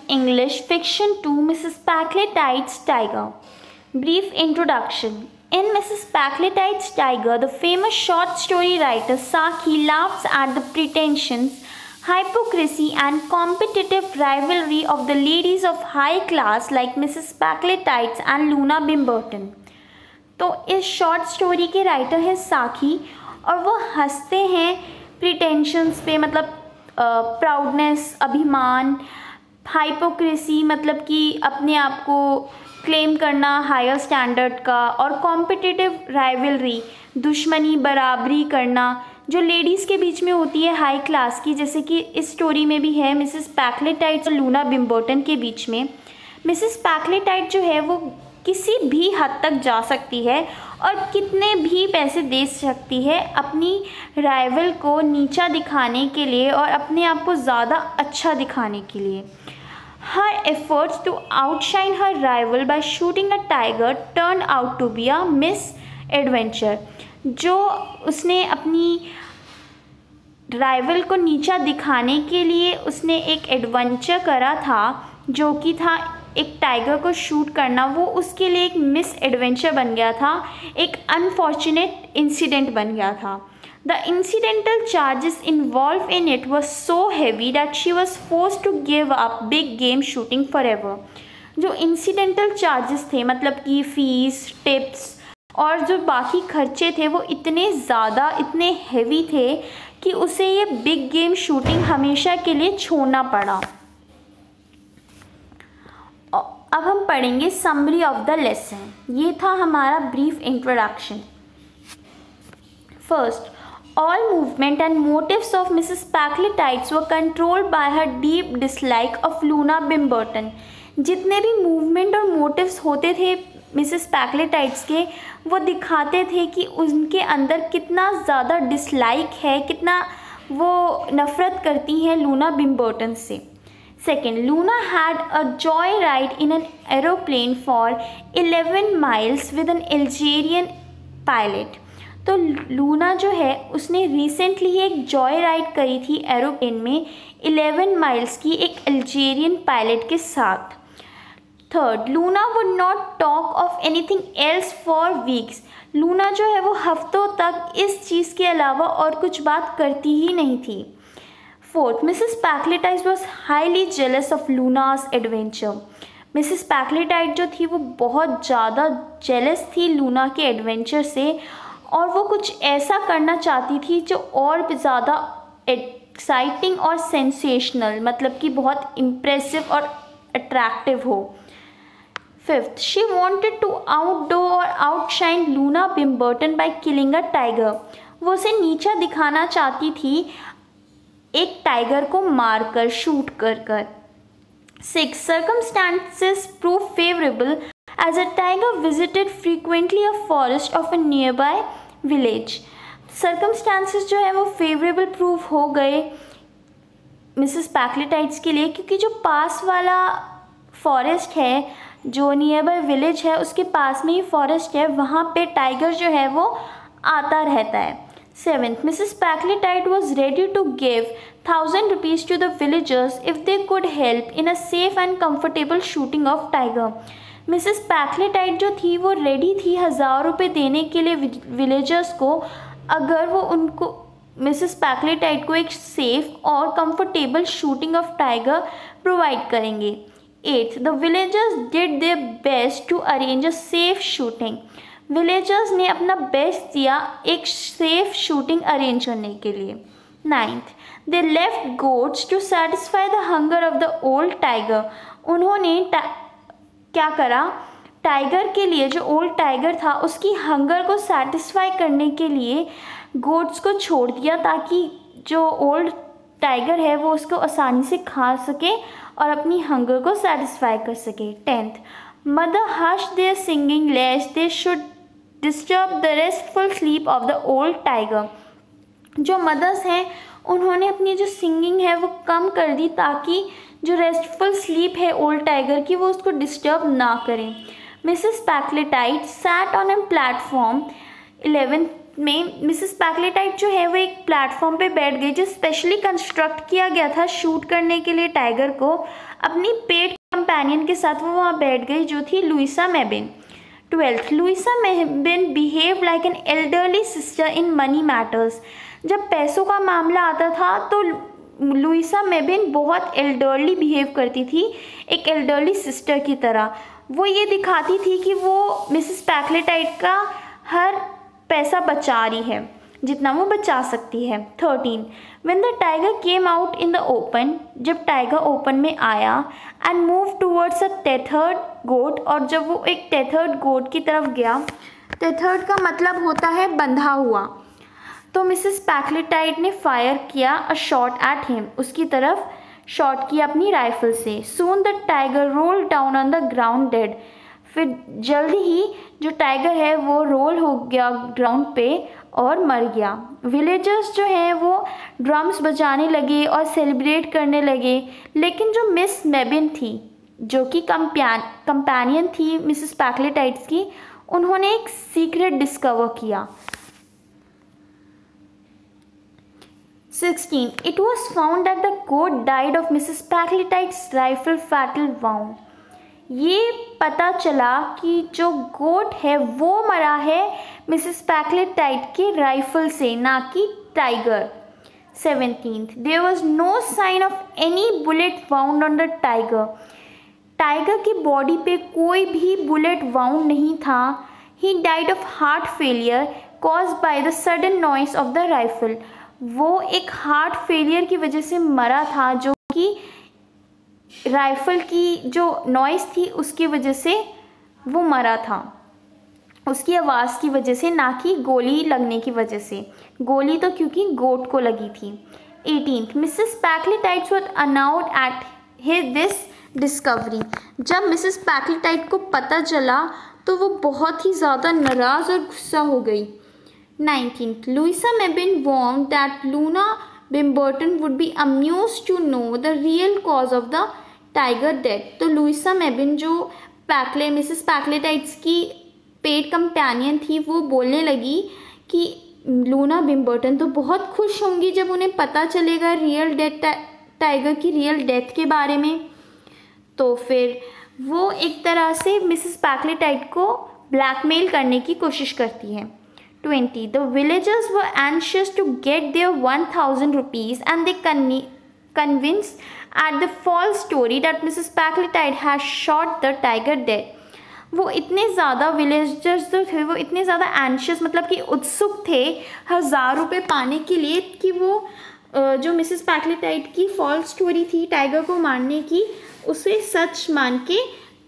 English Fiction 2 Mrs. Packletide Tiger. Brief introduction. In Mrs. Packletide Tiger, the famous short story writer Saki laughs at the pretensions, hypocrisy and competitive rivalry of the ladies of high class like Mrs. Packletide and Luna Bimberton. तो इस short story के writer हैं साकी और वो हंसते हैं प्रिटेंशंस पे, मतलब प्राउडनेस, अभिमान, हाइपोक्रेसी मतलब कि अपने आप को क्लेम करना हायर स्टैंडर्ड का, और कॉम्पिटिटिव राइवलरी, दुश्मनी, बराबरी करना जो लेडीज़ के बीच में होती है हाई क्लास की, जैसे कि इस स्टोरी में भी है मिसेस पैकलेटाइड और लूना बिम्बर्टन के बीच में। मिसेस पैकलेटाइड जो है वो किसी भी हद तक जा सकती है और कितने भी पैसे दे सकती है अपनी राइवल को नीचा दिखाने के लिए और अपने आप को ज़्यादा अच्छा दिखाने के लिए। Her efforts to outshine her rival by shooting a tiger turned out to be a misadventure. जो उसने अपनी राइवल को नीचा दिखाने के लिए उसने एक एडवेंचर करा था, जो कि था एक टाइगर को शूट करना, वो उसके लिए एक मिस एडवेंचर बन गया था, एक अनफॉर्चुनेट इंसिडेंट बन गया था। The incidental charges involved in it were so heavy that she was forced to give up big game shooting forever. जो incidental charges थे मतलब कि फीस, टिप्स और जो बाकी खर्चे थे वो इतने ज़्यादा, इतने हेवी थे कि उसे ये बिग गेम शूटिंग हमेशा के लिए छोड़ना पड़ा। अब हम पढ़ेंगे समरी ऑफ द लेसन। ये था हमारा brief introduction. First, all movement and motives of Mrs. Packletide were controlled by her deep dislike of Luna Bimberton. जितने भी मूवमेंट और मोटिव्स होते थे मिसेस पैकलेटाइड्स के, वो दिखाते थे कि उनके अंदर कितना ज़्यादा डिसलाइक है, कितना वो नफ़रत करती हैं लूना बिम्बर्टन से। Second, Luna had a joy ride in an aeroplane for 11 miles with an Algerian pilot. तो लूना जो है उसने रिसेंटली एक जॉय राइड करी थी एरोप्लेन में 11 miles की एक अल्जीरियन पायलट के साथ। Third, Luna would not talk of anything else for weeks. Luna जो है वो हफ्तों तक इस चीज़ के अलावा और कुछ बात करती ही नहीं थी। Fourth, Mrs Packletide was highly jealous of Loona's adventure. Mrs Packletide जो थी वो बहुत ज़्यादा जेलस थी लूना के एडवेंचर से, और वो कुछ ऐसा करना चाहती थी जो और भी ज़्यादा एक्साइटिंग और सेंसेशनल, मतलब कि बहुत इम्प्रेसिव और अट्रैक्टिव हो। Fifth, she wanted to outdo और outshine Loona Bimberton by killing a tiger. वो उसे नीचा दिखाना चाहती थी एक टाइगर को मारकर, शूट कर। Six, circumstances prove favourable as a tiger visited frequently a forest of a nearby village. Circumstances जो है वो फेवरेबल प्रूफ हो गए मिसेस पैकलेटाइड्स के लिए, क्योंकि जो पास वाला फॉरेस्ट है, जो नियर बाय विलेज है, उसके पास में ही फॉरेस्ट है, वहाँ पे टाइगर जो है वो आता रहता है। Seventh, Mrs Packletide was ready to give 1000 rupees to the villagers if they could help in a safe and comfortable shooting of tiger. Mrs Packletide जो थी वो रेडी थी 1000 रुपये देने के लिए विलेजर्स को, अगर वो उनको मिसेस पैकलेटाइड को एक सेफ और comfortable shooting of tiger provide करेंगे। Eighth, the villagers did their best to arrange a safe shooting. Villagers ने अपना बेस्ट दिया एक सेफ शूटिंग अरेंज करने के लिए। Ninth, they left goats to satisfy the hunger of the old tiger. उन्होंने क्या करा, टाइगर के लिए, जो ओल्ड टाइगर था उसकी हंगर को सेटिस्फाई करने के लिए गोट्स को छोड़ दिया, ताकि जो ओल्ड टाइगर है वो उसको आसानी से खा सके और अपनी हंगर को सेटिस्फाई कर सके। Tenth, mother hush their singing lest they should disturb the restful sleep of the old tiger. जो मदर्स हैं उन्होंने अपनी जो सिंगिंग है वो कम कर दी, ताकि जो रेस्टफुल स्लीप है ओल्ड टाइगर की वो उसको डिस्टर्ब ना करें। Mrs Packletide sat on a platform 11 में मिसेस पैक्लेटाइट जो है वो एक प्लेटफॉर्म पे बैठ गई जो स्पेशली कंस्ट्रक्ट किया गया था शूट करने के लिए टाइगर को। अपनी पेट कंपेनियन के साथ वो वहाँ बैठ गई जो थी Louisa Mebbin. 12th, Louisa Mebbin behave like an elderly sister in money matters. जब पैसों का मामला आता था तो लुइसा मेबिन बहुत एल्डरली बिहेव करती थी, एक एल्डरली सिस्टर की तरह। वो ये दिखाती थी कि वो मिसेस पैक्लेटाइट का हर पैसा बचा रही है जितना वो बचा सकती है। 13, when the tiger came out in the open, जब टाइगर ओपन में आया and move towards a tethered गोट, और जब वो एक टेथर्ड गोट की तरफ गया, टेथर्ड का मतलब होता है बंधा हुआ, तो मिसेस पैक्लेटाइट ने फायर किया अ शॉट एट हिम, उसकी तरफ शॉट किया अपनी राइफल से। Soon the tiger roll down on the ground dead, फिर जल्दी ही जो टाइगर है वो रोल हो गया ग्राउंड पे और मर गया। विलेजर्स जो हैं वो ड्रम्स बजाने लगे और सेलिब्रेट करने लगे, लेकिन जो मिस मेबिन थी जो कि कंपेनियन थी मिसेस पैक्लेटाइट्स की, उन्होंने एक सीक्रेट डिस्कवर किया। 16, it was found that the goat died of Mrs. Packletite's rifle fatal wound. ये पता चला कि जो गोट है वो मरा है मिसेस पैक्लेटाइट के राइफल से, ना कि tiger. 17th, there was no sign of any bullet wound on the tiger. Tiger की बॉडी पे कोई भी बुलेट वाउंड नहीं था। He died of heart failure caused by the sudden noise of the rifle. वो एक हार्ट फेलियर की वजह से मरा था जो कि राइफल की जो नॉइस थी उसकी वजह से वो मरा था, उसकी आवाज़ की वजह से, ना कि गोली लगने की वजह से। गोली तो क्योंकि गोट को लगी थी। 18th, Mrs Packletide was annoyed at this discovery. जब मिसेस पैक्लेटाइट को पता चला तो वो बहुत ही ज़्यादा नाराज़ और गुस्सा हो गई। 19th, Louisa Mebbin warned that Luna Bimberton would be amused to know the real cause of the tiger death. तो लुइसा मेबिन जो मिसेस पैक्लेटाइट्स की पेट कंपेनियन थी वो बोलने लगी कि लूना बिम्बर्टन तो बहुत खुश होंगी जब उन्हें पता चलेगा रियल डेथ, टाइगर की रियल डेथ के बारे में। तो फिर वो एक तरह से मिसेस पैक्लेटाइट को ब्लैकमेल करने की कोशिश करती है। 20, the villagers were anxious to get their 1000 rupees and they convinced at the false story that Mrs. Packletide had shot the tiger dead. वो इतने ज़्यादा विलेजर्स जो थे वो इतने ज़्यादा एंशियस मतलब कि उत्सुक थे 1000 रुपये पाने के लिए कि वो जो मिसेस पैक्लेटाइड की फॉल्स स्टोरी थी टाइगर को मारने की उसे सच मान के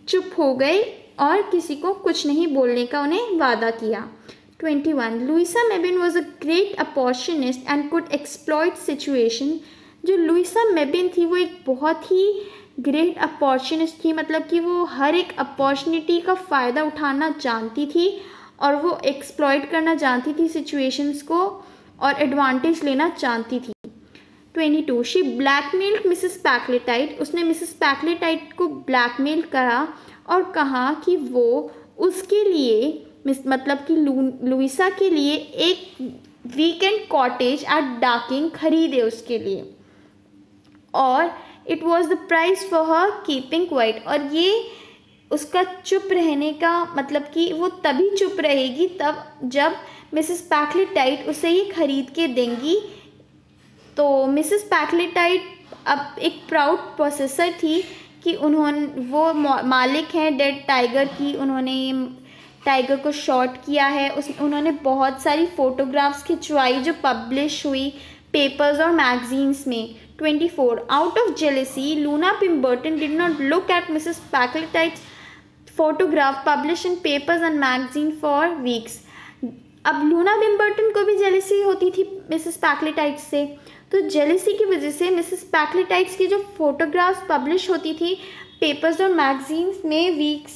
चुप हो गए और किसी को कुछ नहीं बोलने का उन्हें वादा किया। 21, Louisa Mebbin was a great opportunist and could exploit situation. जो लुइसा मेबिन थी वो एक बहुत ही ग्रेट अपॉर्चुनिस्ट थी, मतलब कि वो हर एक अपॉर्चुनिटी का फ़ायदा उठाना जानती थी और वो एक्सप्लॉइट करना जानती थी सिचुएशंस को और एडवांटेज लेना जानती थी। 22, शी ब्लैकमेल्ड मिसेस पैक्लेटाइट। उसने मिसेस पैक्लेटाइट को ब्लैकमेल करा और कहा कि वो उसके लिए मतलब कि लुइसा के लिए एक वीकेंड कॉटेज एट डार्किंग खरीदे उसके लिए, और it was the price for her keeping quiet. और ये उसका चुप रहने का मतलब कि वो तभी चुप रहेगी तब जब मिसेस पैक्लेटाइट उसे ये खरीद के देंगी। तो मिसेस पैक्लेटाइट अब एक प्राउड पोसेसर थी कि वो मालिक हैं डेड टाइगर की, उन्होंने टाइगर को शॉट किया है। उन्होंने बहुत सारी फ़ोटोग्राफ्स खिंचवाई जो पब्लिश हुई पेपर्स और मैगजीन्स में। 24, out of jealousy Loona Bimberton did not look at Mrs Packletide's photograph publish in papers and magazine for weeks. अब लूना बिम्बर्टन को भी जेलेसी होती थी मिसेस पैक्लेटाइट्स से, तो जेलेसी की वजह से मिसेस पैक्लेटाइट्स की जो फोटोग्राफ्स पब्लिश होती थी पेपर्स और मैगजीन्स में वीक्स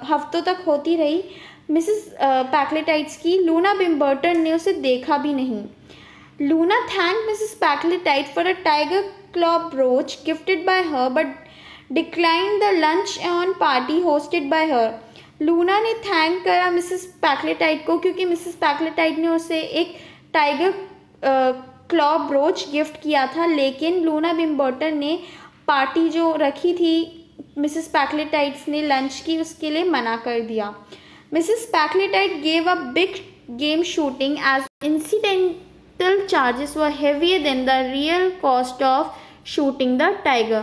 हफ्तों तक होती रही, मिसेस पैक्लेटाइट्स की, लूना बिम्बर्टन ने उसे देखा भी नहीं। Loona thanked Mrs Packletide for a tiger claw brooch gifted by her but declined the lunch on party hosted by her. Loona ने थैंक करा मिसेस पैक्लेटाइट को क्योंकि मिसेस पैक्लेटाइट ने उसे एक टाइगर क्लॉ ब्रोच गिफ्ट किया था, लेकिन लूना बिम्बर्टन ने पार्टी जो रखी थी मिसेस पैक्लेटाइट्स ने लंच की, उसके लिए मना कर दिया। Mrs Packletide gave a big game shooting as incidental charges were heavier than the real cost of shooting the tiger।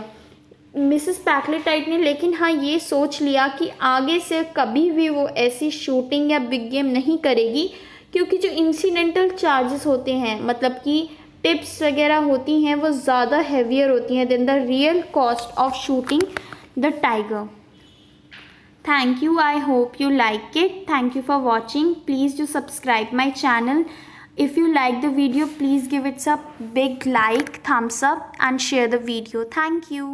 Mrs Packletide ने लेकिन हाँ ये सोच लिया कि आगे से कभी भी वो ऐसी शूटिंग या बिग गेम नहीं करेगी, क्योंकि जो इंसिडेंटल चार्जेस होते हैं, मतलब कि टिप्स वगैरह होती हैं, वो ज़्यादा हैवियर होती हैं then the real cost of shooting the tiger. Thank you. I hope you like it. Thank you for watching. Please do subscribe my channel. If you like the video, please give it a big like, thumbs up and share the video. Thank you.